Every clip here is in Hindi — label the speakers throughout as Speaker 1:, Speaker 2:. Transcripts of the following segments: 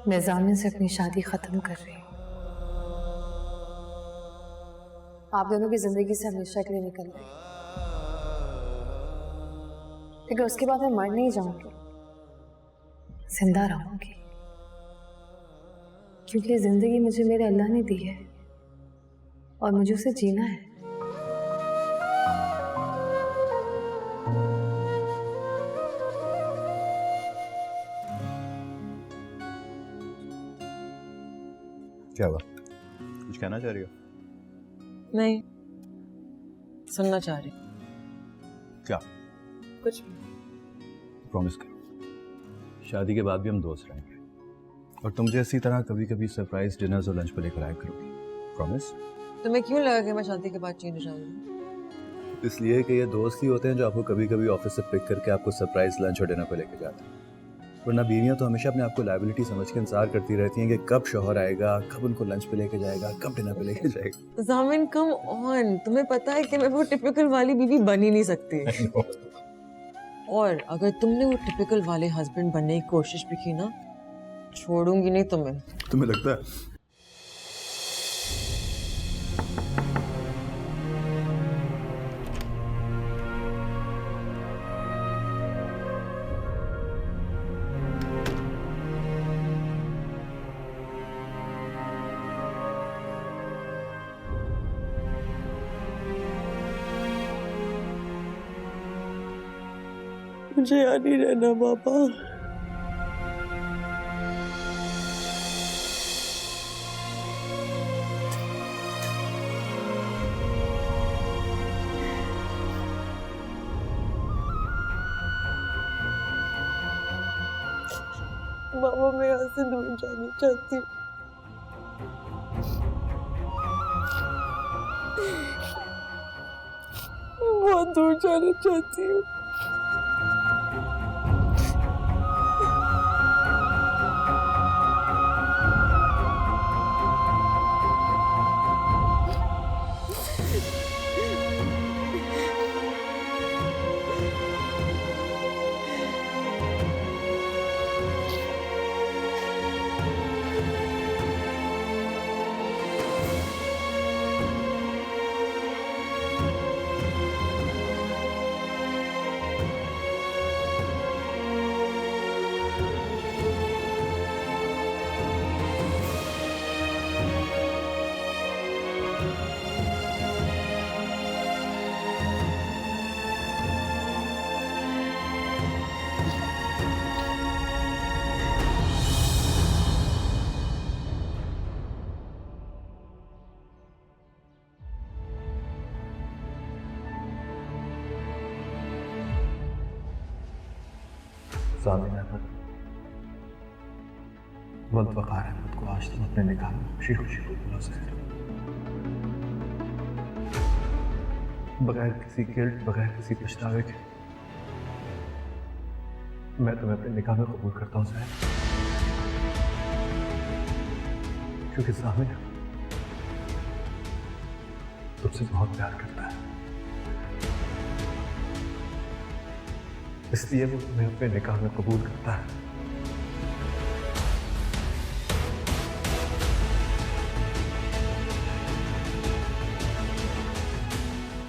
Speaker 1: मैं जामिन से अपनी शादी खत्म कर रही हूँ। आप दोनों की जिंदगी से हमेशा के लिए निकल गई, लेकिन उसके बाद मैं मर नहीं जाऊंगी, जिंदा रहूंगी, क्योंकि ये जिंदगी मुझे मेरे अल्लाह ने दी है और मुझे उसे जीना है।
Speaker 2: क्या हुआ? कुछ कहना चाह रही हो?
Speaker 3: नहीं, सुनना चाह रही।
Speaker 2: क्या?
Speaker 3: कुछ
Speaker 2: प्रॉमिस करो, शादी के बाद भी हम दोस्त रहेंगे और तुम जैसी तरह कभी कभी सरप्राइज डिनर्स और लंच पर लेकर आया करोगी। प्रॉमिस?
Speaker 3: तुम्हें क्यों लगा कि मैं शादी के बाद चेंज हो जाऊंगी?
Speaker 2: इसलिए कि ये दोस्त ही होते हैं जो आपको कभी कभी ऑफिस से पिक करके आपको सरप्राइज लंच और डिनर पर लेकर जाते हैं, वरना बीवियां तो हमेशा अपने आप को लायबिलिटी समझ के इंतजार करती रहती हैं कि कब शौहर आएगा, कब उनको लंच पे लेके जाएगा, कब डिनर पे लेके जाएगा।
Speaker 3: जामिन कम ऑन, तुम्हें पता है कि मैं वो टिपिकल वाली बीवी बन ही नहीं सकती। और अगर तुमने वो टिपिकल वाले हस्बैंड बनने की कोशिश भी की ना, छोड़ूंगी नहीं तुम्हें।
Speaker 2: तुम्हें लगता है
Speaker 3: मुझे यहाँ नहीं रहना पापा। मामा मैं यहाँ से दूर जाना चाहती हूँ। बहुत दूर जाना चाहती हूँ।
Speaker 2: वक्त वकार अहमद को आज तुम अपने निकाह में खुशी खुशी को बुला सकते हो, बगैर किसी गिल्ट, बगैर किसी पछतावे के। मैं तुम्हें अपने निकाह में कबूल करता हूँ साहब, क्योंकि सामने तुमसे बहुत प्यार करता है, इसलिए वो तुम्हें अपने निकाह में कबूल करता है।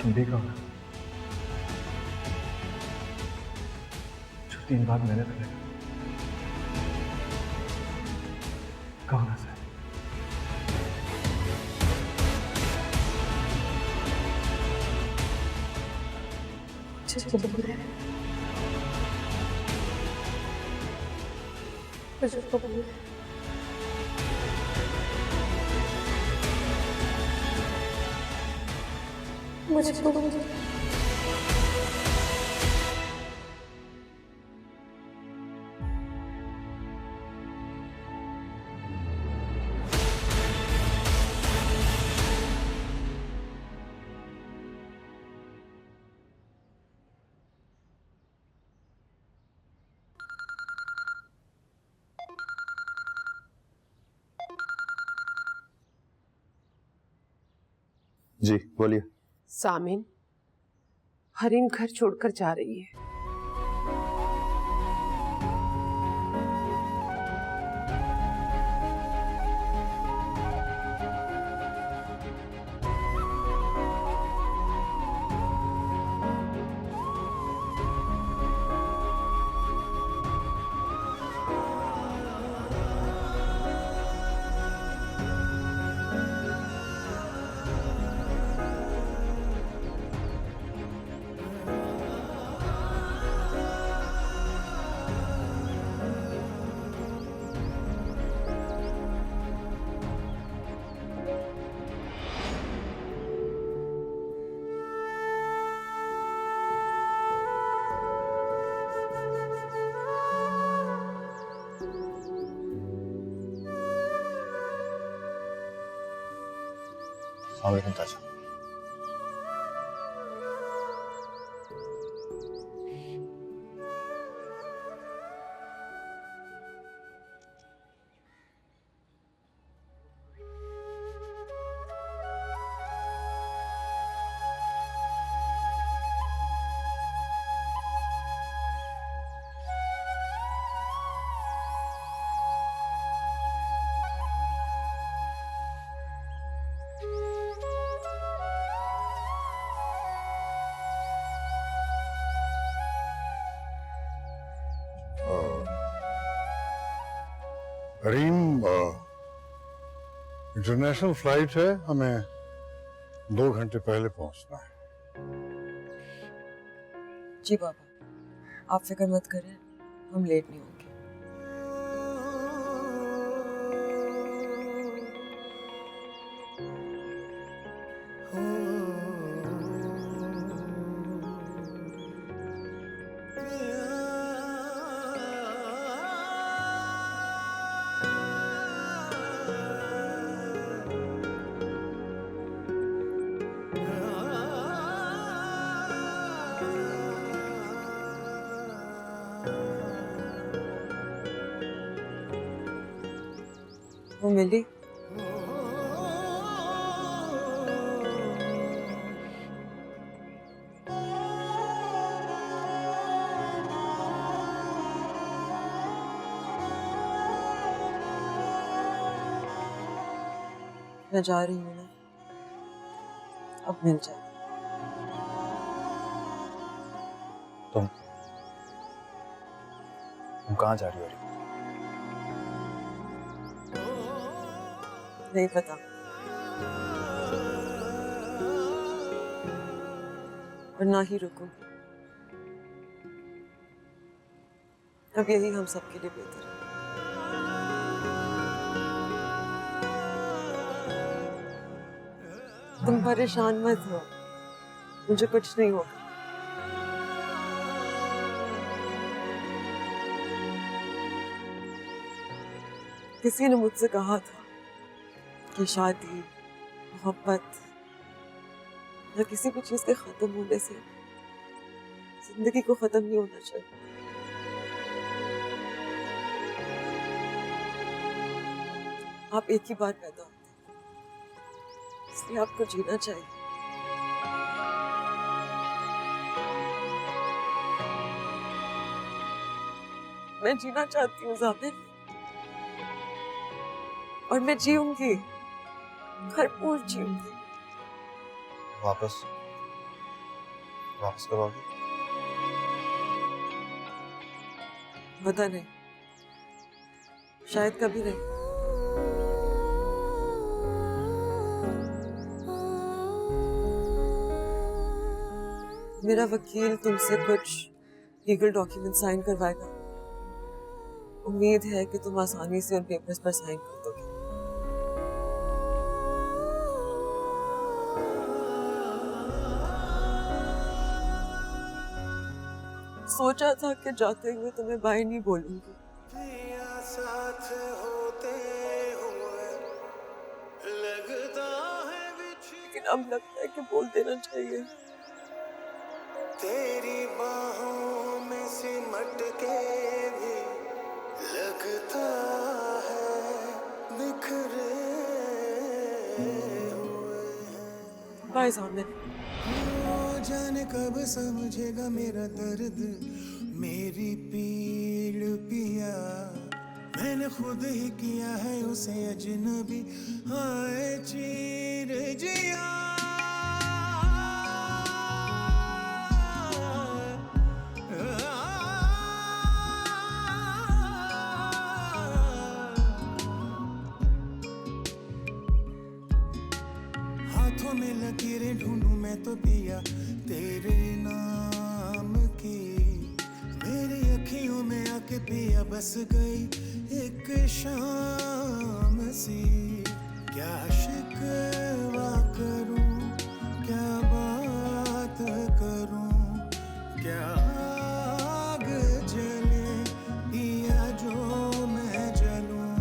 Speaker 2: तुम भी कहो ना, जो 3 बार मैंने तुम्हें कहो ना सर।
Speaker 1: मुझे
Speaker 2: जी बोलिए।
Speaker 4: सामिन, हरीम घर छोड़कर जा रही है।
Speaker 2: वालेकुम ताजा।
Speaker 5: रीम, इंटरनेशनल फ्लाइट है, हमें 2 घंटे पहले पहुंचना है।
Speaker 3: जी बाबा, आप फिक्र मत करें, हम लेट नहीं होंगे। वो मिली? मैं जा रही हूँ ना, अब मिल जाए।
Speaker 2: तुम कहाँ जा रही हो?
Speaker 3: नहीं पता, और ना ही रुकूंगी। अब यही हम सबके लिए बेहतर है। तुम परेशान मत हो, मुझे कुछ नहीं होगा। किसी ने मुझसे कहा था कि शादी, मोहब्बत या किसी भी चीज के खत्म होने से जिंदगी को खत्म नहीं होना चाहिए। आप एक ही बार पैदा होते हैं, इसलिए आपको जीना चाहिए। मैं जीना चाहती हूँ जामिन, और मैं जीऊंगी, भरपूर जीऊंगी।
Speaker 2: वापस कब आओगी?
Speaker 3: पता नहीं, शायद कभी नहीं। मेरा वकील तुमसे कुछ लीगल डॉक्यूमेंट साइन करवाएगा। उम्मीद है कि तुम आसानी से उन पेपर्स पर साइन कर दोगे। सोचा था कि जाते हुए तुम्हें बाय नहीं बोलूंगी,
Speaker 6: साथ होते हुए लगता है
Speaker 3: लेकिन अब लगता है कि बोल देना चाहिए।
Speaker 6: तेरी बाहों में सिमट के भी लगता है बिखरे हुए हैं।
Speaker 3: बाय जामिन।
Speaker 6: जाने कब समझेगा मेरा दर्द, मेरी पीड़ पिया। मैंने खुद ही किया है उसे अजनबी, हाय चीर जिया। हाथों में लकीरें ढूंढूं मैं तो पिया तेरे नाम की। मेरी अखियों में आके पिया बस गई एक शाम सी। क्या शिकवा करूं, क्या बात करूं, क्या आग जले पिया जो मैं जलूं।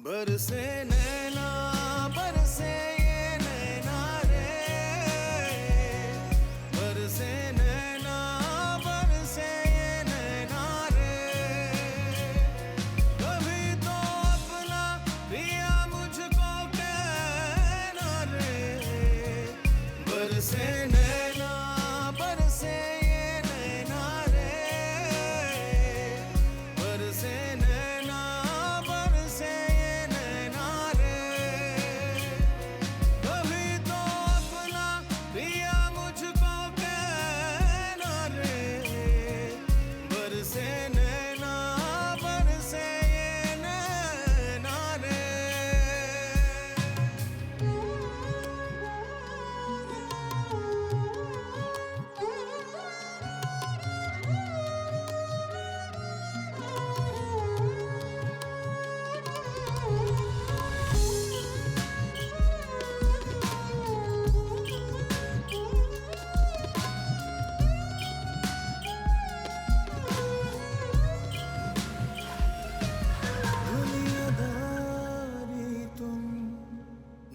Speaker 6: बरसे बरसे नैना बरसे ये नैना रे, बरसे नैना बरसे ये नैना रे, कभी तो अपना पिया मुझको कहना रे, बरसे नैना बरसे ये नैना रे, बरसे नैना बरसे ये नैना रे, कभी तो अपना पिया मुझको कहना रे, बरसे नैना बरसे ये नैना रे। दुनियादारी तुम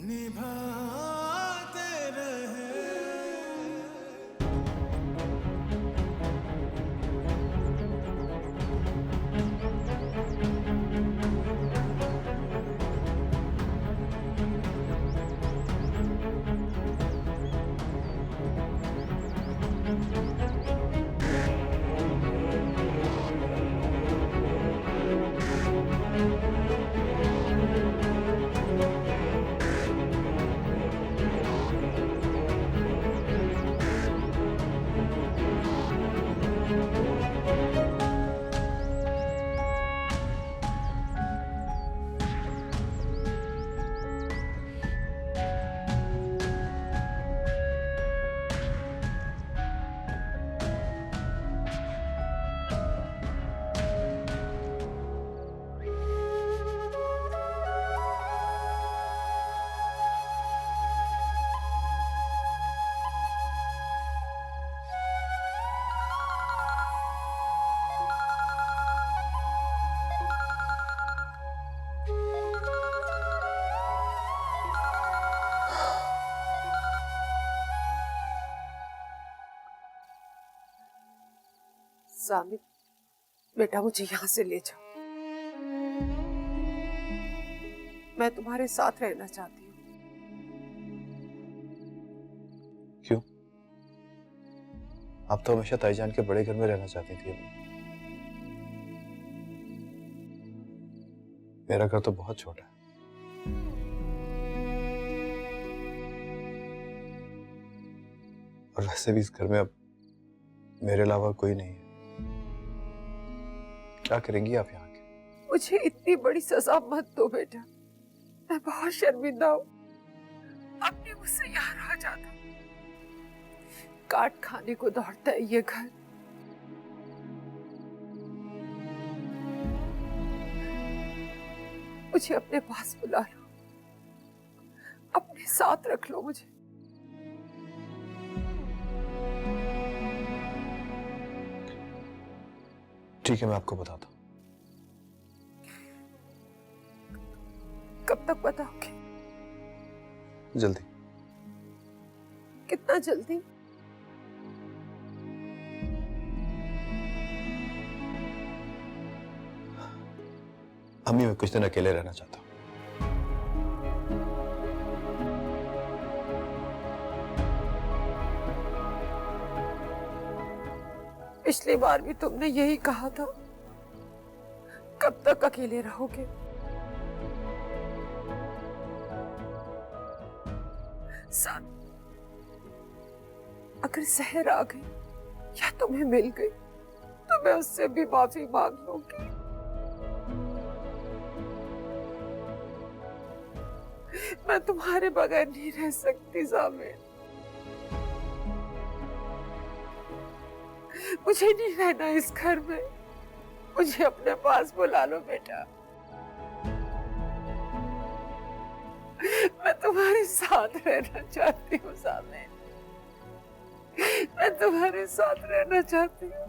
Speaker 6: निभाते रहे,
Speaker 4: सामित, बेटा मुझे यहाँ से ले जाओ, मैं तुम्हारे साथ रहना चाहती हूँ।
Speaker 2: क्यों? आप तो हमेशा ताईजान के बड़े घर में रहना चाहती थी अम्मी। मेरा घर तो बहुत छोटा है। और वैसे भी इस घर में अब मेरे अलावा कोई नहीं है। क्या करेंगी आप यहाँ के?
Speaker 4: मुझे इतनी बड़ी सजा मत दो बेटा, मैं बहुत शर्मिंदा हूँ। अपने मुझसे यहाँ रह जाता, काट खाने को दौड़ता है ये घर। मुझे अपने पास बुला लो, अपने साथ रख लो मुझे।
Speaker 2: ठीक है, मैं आपको बताता हूँ।
Speaker 4: कब तक बताओगे?
Speaker 2: जल्दी।
Speaker 4: कितना जल्दी?
Speaker 2: अम्मी, मैं कुछ दिन अकेले रहना चाहता हूँ।
Speaker 4: पिछली बार भी तुमने यही कहा था। कब तक अकेले रहोगे? साथ अगर सहर आ गई या तुम्हें मिल गई तो मैं उससे भी माफी मांग लूंगी। मैं तुम्हारे बगैर नहीं रह सकती जामिर। मुझे नहीं रहना इस घर में, मुझे अपने पास बुला लो बेटा। मैं तुम्हारे साथ रहना चाहती हूँ जामिर, मैं तुम्हारे साथ रहना चाहती हूँ।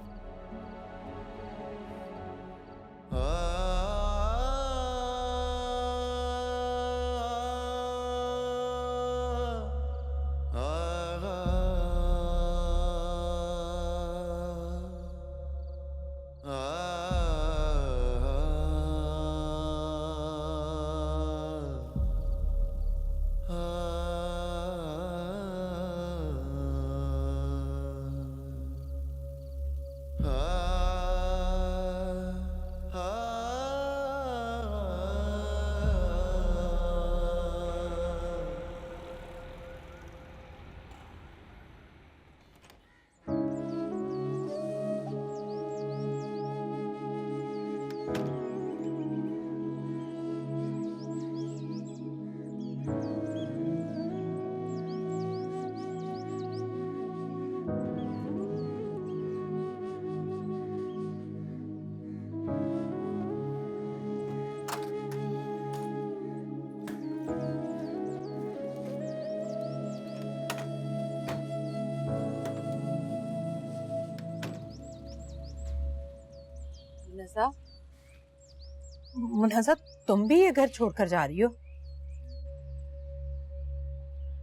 Speaker 7: मुनहजा, तुम भी ये घर छोड़कर जा रही हो?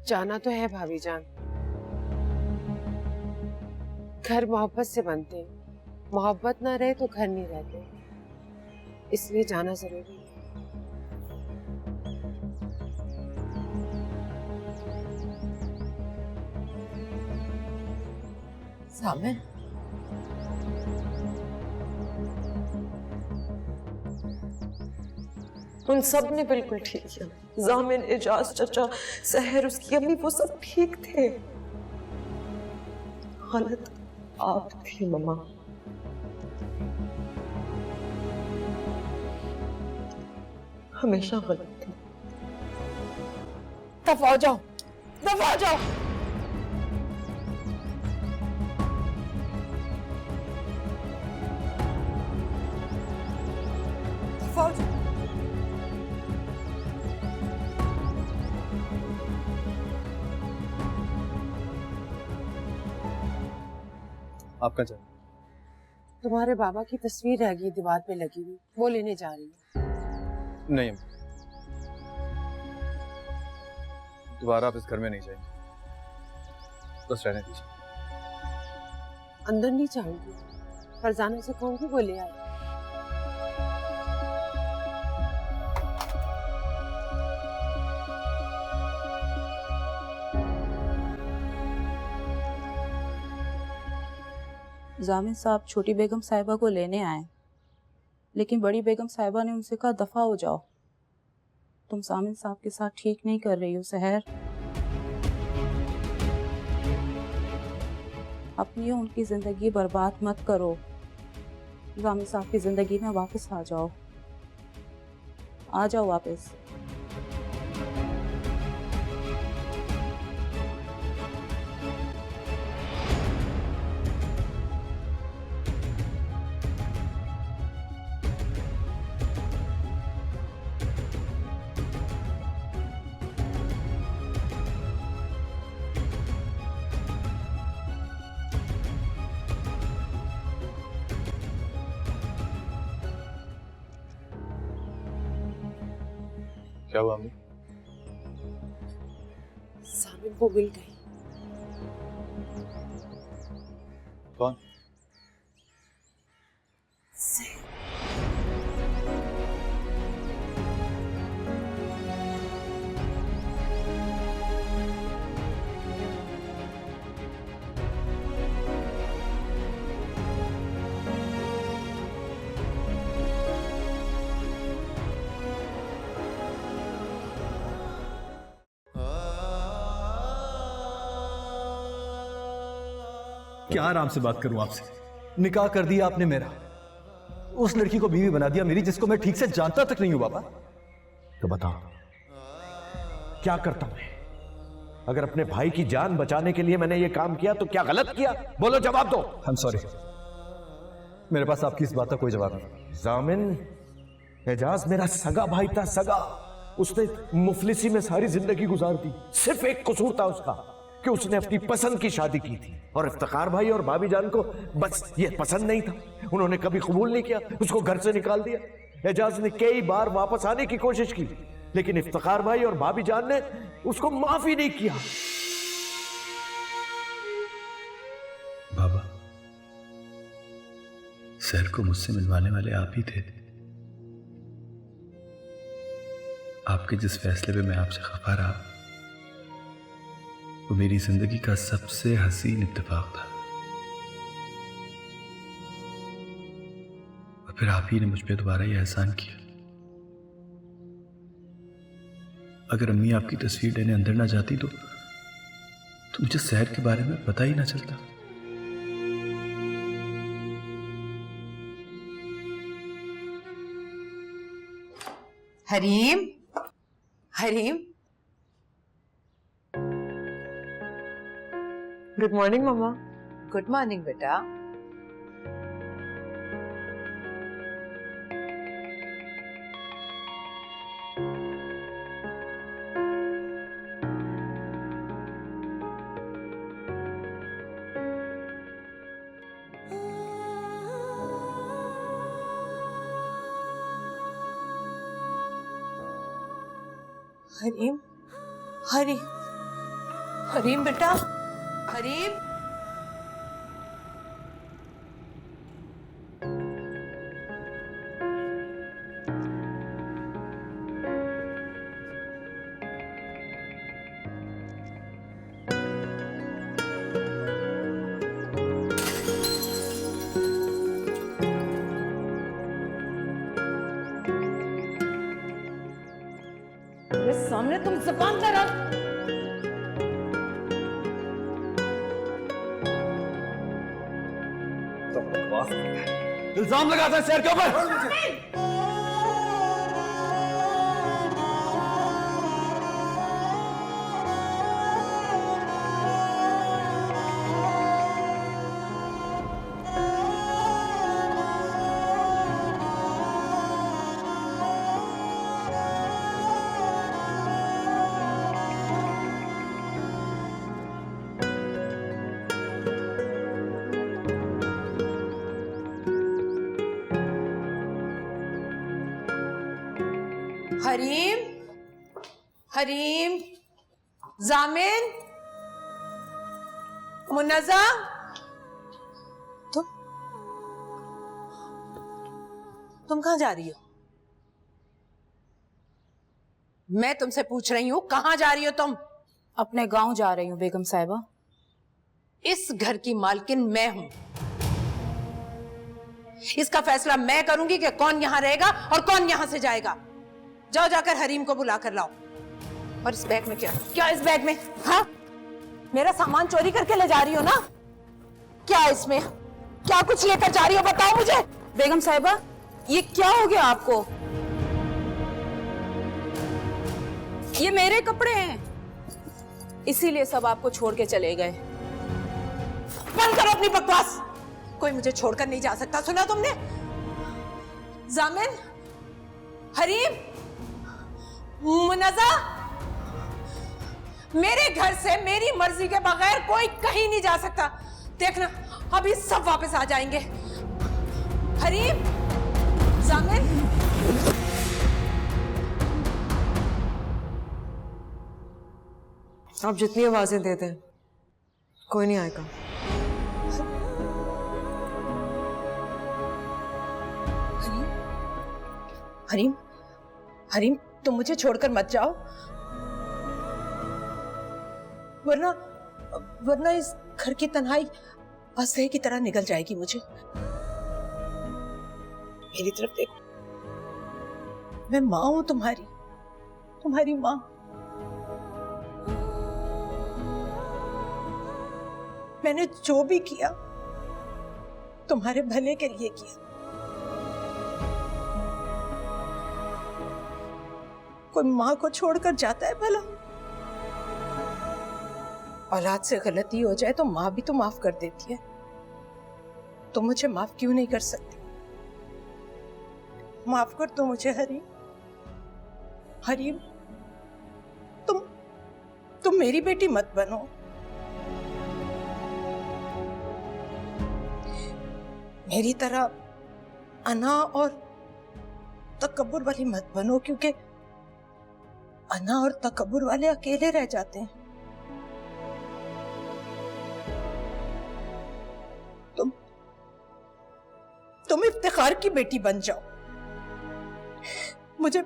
Speaker 4: जाना तो है भाभी जान। घर मोहब्बत से बनते हैं, मोहब्बत ना रहे तो घर नहीं रहते, इसलिए जाना जरूरी है।
Speaker 3: सामिन, उन सब ने बिल्कुल ठीक किया। जामिन, एजाज चाचा, सहर, उसकी अम्मी, वो सब ठीक थे। गलत आप थी मम्मा। हमेशा गलत थी।
Speaker 7: दफा हो जाओ, दफा हो जाओ। दफा हो जाओ।
Speaker 2: आपका चाहिए?
Speaker 4: तुम्हारे बाबा की तस्वीर रह गई दीवार पे लगी हुई, वो लेने जा रही हूँ।
Speaker 2: नहीं, दोबारा आप इस घर में नहीं जाएंगे, बस रहने दीजिए।
Speaker 4: अंदर नहीं जाऊंगी, फरजाना से कहूंगी वो ले आए।
Speaker 8: जामिन साहब छोटी बेगम साहिबा को लेने आए, लेकिन बड़ी बेगम साहिबा ने उनसे कहा दफा हो जाओ। तुम जामिन साहब के साथ ठीक नहीं कर रही हो सहर। अपनी और उनकी जिंदगी बर्बाद मत करो। जामिन साहब की जिंदगी में वापस आ जाओ, आ जाओ वापस।
Speaker 2: क्या हुआ अम्मी?
Speaker 4: सामिन वो मिल गई।
Speaker 2: कौन?
Speaker 9: क्या आराम से बात करूं आपसे? निकाह कर दिया आपने मेरा, उस लड़की को बीवी बना दिया मेरी, जिसको मैं ठीक से जानता तक नहीं हूं बाबा।
Speaker 10: तो बताओ क्या करता मैं? अगर अपने भाई की जान बचाने के लिए मैंने ये काम किया तो क्या गलत किया? बोलो, जवाब दो।
Speaker 9: आई एम सॉरी, मेरे पास आपकी इस बात का कोई जवाब नहीं।
Speaker 10: जामिन, एजाज मेरा सगा भाई था, सगा। उसने मुफलिसी में सारी जिंदगी गुजार दी। सिर्फ एक कसूर था उसका कि उसने अपनी पसंद की शादी की थी, और इफ्तिखार भाई और भाभी जान को बस ये पसंद नहीं था। उन्होंने कभी कबूल नहीं किया, उसको घर से निकाल दिया। एजाज ने कई बार वापस आने की कोशिश की, लेकिन इफ्तिखार भाई और भाभी जान ने उसको माफ ही नहीं किया।
Speaker 2: बाबा, सर को मुझसे मिलवाने वाले आप ही थे। आपके जिस फैसले पे मैं आपसे खफा रहा, वो मेरी जिंदगी का सबसे हसीन इत्तेफाक था। और फिर आप ही ने मुझ पे दोबारा ये एहसान किया। अगर अम्मी आपकी तस्वीर लेने अंदर ना जाती तो मुझे शहर के बारे में पता ही ना चलता।
Speaker 7: हरीम, हरीम,
Speaker 3: गुड मॉर्निंग मम्मा।
Speaker 7: गुड मॉर्निंग बेटा। हरीम, हरी, हरीम बेटा, हरीम। मेरे सामने तुम जुबान लड़ा।
Speaker 9: इल्जाम लगाता है शेर के ऊपर।
Speaker 7: हरीम, हरीम, जामिन, मुन्नजा, तुम कहाँ जा रही हो? मैं तुमसे पूछ रही हूँ कहाँ जा रही हो तुम?
Speaker 8: अपने गांव जा रही हूँ बेगम साहिबा।
Speaker 7: इस घर की मालकिन मैं हूं। इसका फैसला मैं करूंगी कि कौन यहां रहेगा और कौन यहां से जाएगा। जाओ जाकर हरीम को बुला कर लाओ। और इस बैग में क्या है? क्या इस बैग में? हाँ, मेरा सामान चोरी करके ले जा रही हो ना? क्या है इसमें? क्या कुछ लेकर जा रही हो बताओ मुझे।
Speaker 8: बेगम साहिबा, ये क्या हो गया आपको? ये मेरे कपड़े हैं, इसीलिए सब आपको छोड़ के चले गए।
Speaker 7: बंद करो अपनी बकवास। कोई मुझे छोड़कर नहीं जा सकता, सुना तुमने? जामिन, हरीम, मुन्नजा, मेरे घर से मेरी मर्जी के बगैर कोई कहीं नहीं जा सकता। देखना अभी सब वापस आ जाएंगे। हरीम, जामिन,
Speaker 3: आप जितनी आवाजें देते हैं कोई नहीं आएगा।
Speaker 7: हरीम, हरीम, तुम मुझे छोड़कर मत जाओ, वरना इस घर की तन्हाई असह्य की तरह निगल जाएगी मुझे। मेरी तरफ देखो, मैं माँ हूं तुम्हारी, तुम्हारी माँ। मैंने जो भी किया तुम्हारे भले के लिए किया। कोई माँ को छोड़कर जाता है भला? औलाद से गलती हो जाए तो माँ भी तो माफ कर देती है। तुम मुझे माफ क्यों नहीं कर सकती? माफ कर दो मुझे हरीम। हरीम, तुम मेरी बेटी मत बनो। मेरी तरह अना और तकब्बुर वाली मत बनो, क्योंकि अना और तकब्बुर वाले अकेले रह जाते हैं। तुम इफ्तिखार की बेटी बन जाओ। मुझे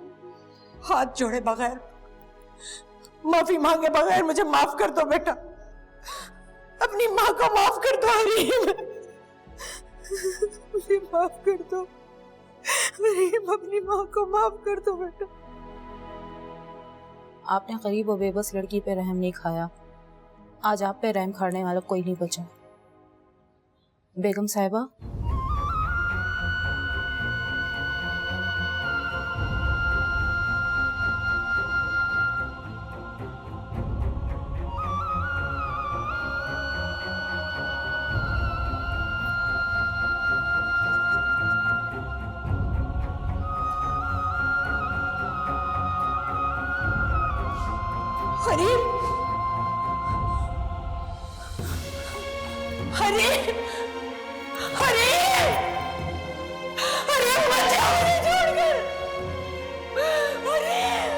Speaker 7: हाथ जोड़े बगैर, माफी मांगे बगैर मुझे माफ कर दो बेटा। अपनी माँ को माफ कर दो हरीम। मुझे माफ कर दो हरीम, अपनी माँ को माफ कर दो बेटा।
Speaker 8: आपने गरीब और बेबस लड़की पे रहम नहीं खाया, आज आप पे रहम खाने वाला कोई नहीं बचा। बेगम साहिबा,
Speaker 7: हरीम, हरीम, हरीम, हरीम, मत जाओ मुझे छोड़कर। हरीम,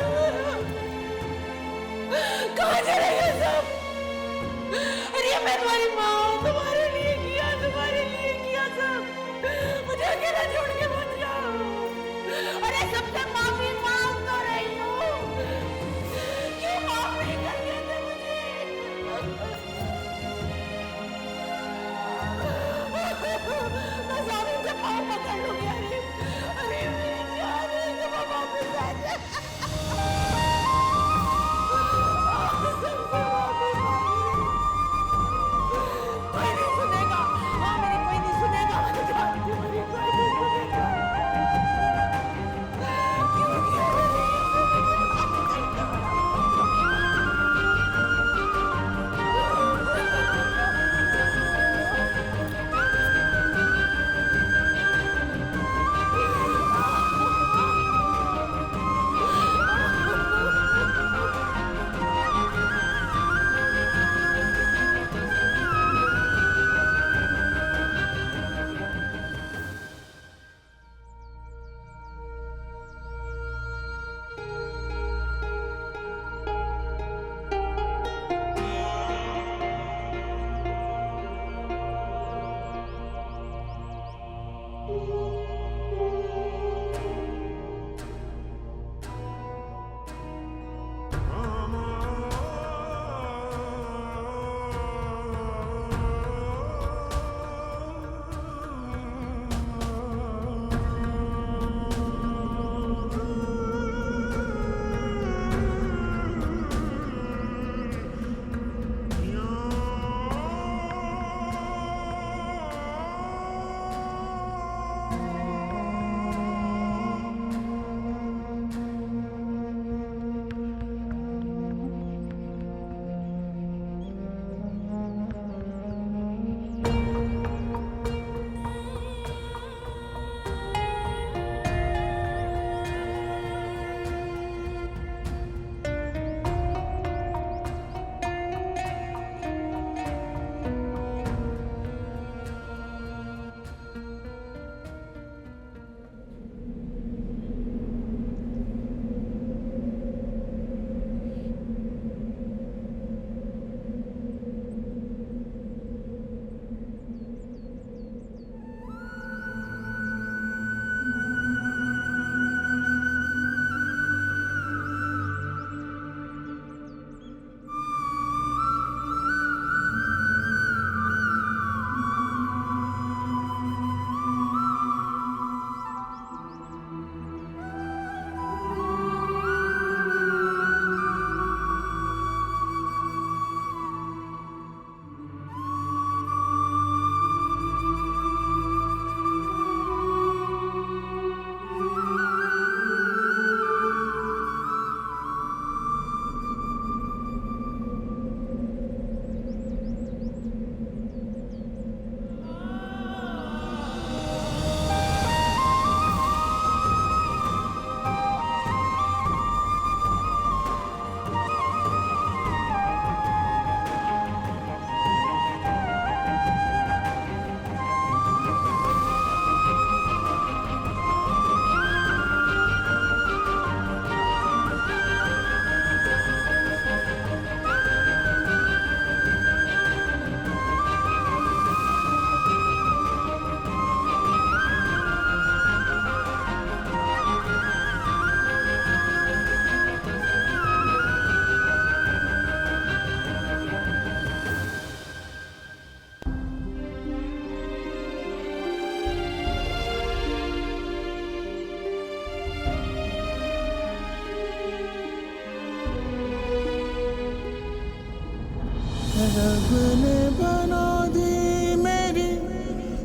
Speaker 6: रब ने बना दी मेरी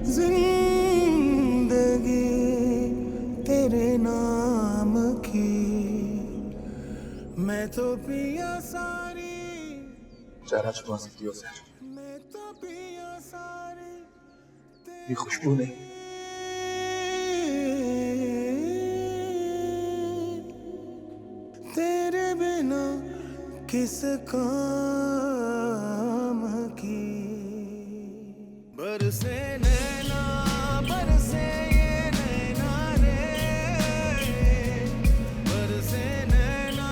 Speaker 6: जिंदगी तेरे नाम की। मैं तो पिया सारी,
Speaker 2: चेहरा छुपा सकती हो सर,
Speaker 6: मैं तो पिया सारी
Speaker 2: ये खुशबू नहीं,
Speaker 6: तेरे बिना किस काम की। बरसे नैना बरसे ये नैना रे, बरसे नैना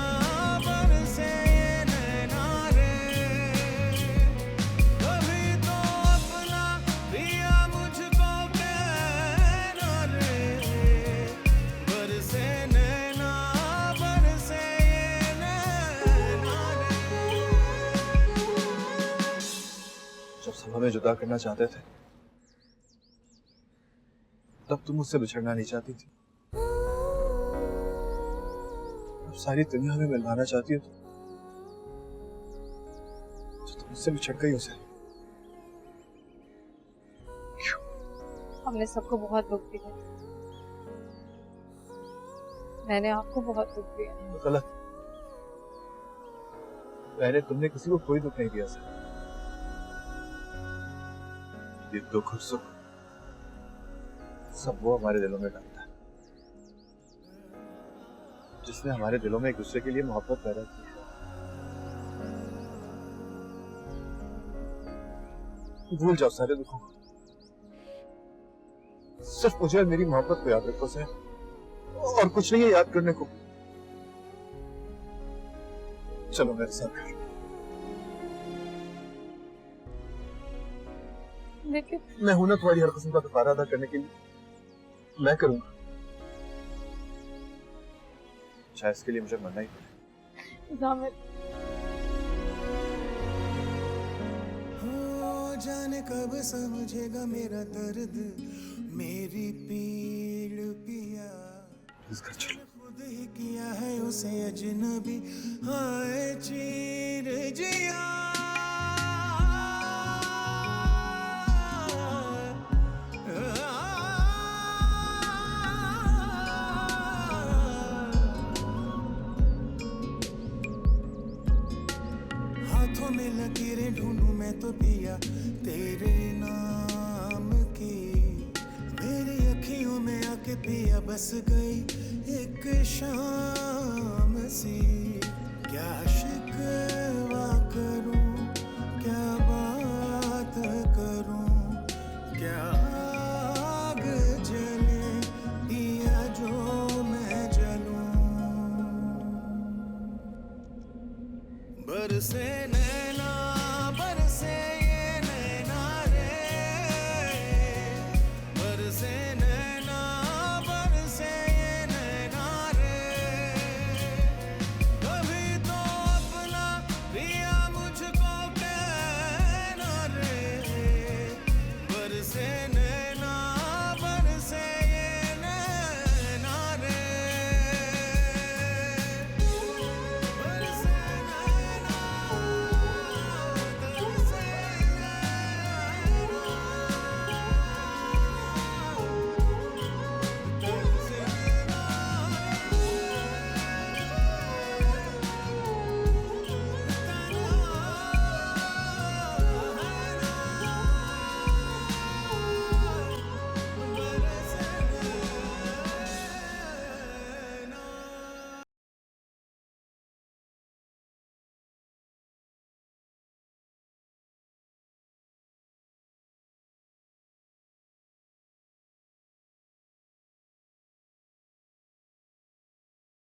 Speaker 6: बरसे ये नैना रे। कभी तो अपना पिया मुझको कहना रे, बरसे नैना बरसे ये नैना रे।
Speaker 2: जब सब हमें जुदा करना चाहते थे तब तुम मुझसे बिछड़ना नहीं चाहती थी, अब सारी दुनिया हमें मिलवाना चाहती हो तो तुम मुझसे बिछड़ गई उसे।
Speaker 1: हमने सबको बहुत दुख दिया, मैंने आपको बहुत दुख दिया।
Speaker 2: गलत, पहले तुमने किसी को कोई दुख नहीं दिया सर। ये दुख और सुख सब वो हमारे दिलों में डालता है जिसने हमारे दिलों में एक दूसरे के लिए मोहब्बत पैदा की है। भूल जाओ सारे दुखों को, सिर्फ मुझे और मेरी मोहब्बत को याद रखो सर, और कुछ नहीं है याद करने को। चलो मेरे साथ।
Speaker 1: लेकिन
Speaker 2: मैं हूं ना तुम्हारी हर किस्म का दोबारा अदा करने के लिए, मैं करूंगा, शायद इसके लिए मुझे मरना ही पड़े।
Speaker 1: जामिर,
Speaker 6: हो जाने कब समझेगा मेरा दर्द, मेरी पीड़ पिया।
Speaker 2: इस घर चलो।
Speaker 6: खुद ही किया है उसे अजनबी, हाय चीर जिया। हाथों में लकीरें ढूंढूं मैं तो पिया तेरे नाम की। मेरी अखियों में आके पिया बस गई एक शाम सी। क्या शिकवा करूं, क्या बात करूं, क्या आग जले पिया जो मैं जलूं। बरसे